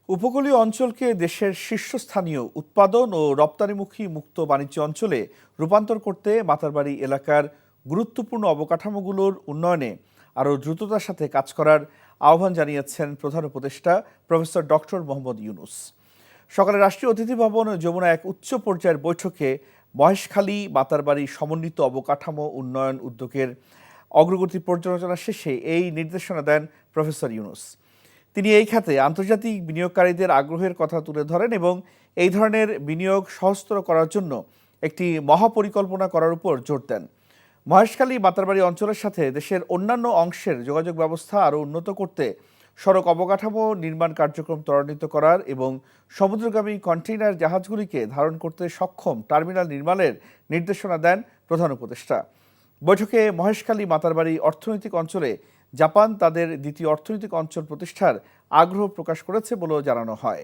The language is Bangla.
উপকূলীয় অঞ্চলকে দেশের শীর্ষস্থানীয় উৎপাদন ও রপ্তানিমুখী মুক্ত বাণিজ্য অঞ্চলে রূপান্তর করতে মাতারবাড়ি এলাকার গুরুত্বপূর্ণ অবকাঠামোগুলোর উন্নয়নে আরও দ্রুততার সাথে কাজ করার আহ্বান জানিয়েছেন প্রধান উপদেষ্টা প্রফেসর ডক্টর মোহাম্মদ ইউনূস। সকালে রাষ্ট্রীয় অতিথি ভবন যমুনা এক উচ্চ পর্যায়ের বৈঠকে মহেশখালী মাতারবাড়ি সমন্বিত অবকাঠামো উন্নয়ন উদ্যোগের অগ্রগতি পর্যালোচনা শেষে এই নির্দেশনা দেন প্রফেসর ইউনূস। তিনি এই খাতে আন্তর্জাতিক বিনিয়োগকারীদের আগ্রহের কথা তুলে ধরেন এবং এই ধরনের বিনিয়োগ সহজতর করার জন্য একটি মহাপরিকল্পনা করার উপর জোর দেন। মহেশখালী মাতারবাড়ি অঞ্চলের সাথে দেশের অন্যান্য অংশের যোগাযোগ ব্যবস্থা আরও উন্নত করতে সড়ক অবকাঠামো নির্মাণ কার্যক্রম ত্বরান্বিত করার এবং সমুদ্রগামী কন্টেইনার জাহাজগুলিকে ধারণ করতে সক্ষম টার্মিনাল নির্মাণের নির্দেশনা দেন প্রধান উপদেষ্টা। বৈঠকে মহেশখালী মাতারবাড়ি অর্থনৈতিক অঞ্চলে জাপান তাদের দ্বিতীয় অর্থনৈতিক অঞ্চল প্রতিষ্ঠার আগ্রহ প্রকাশ করেছে বলেও জানানো হয়।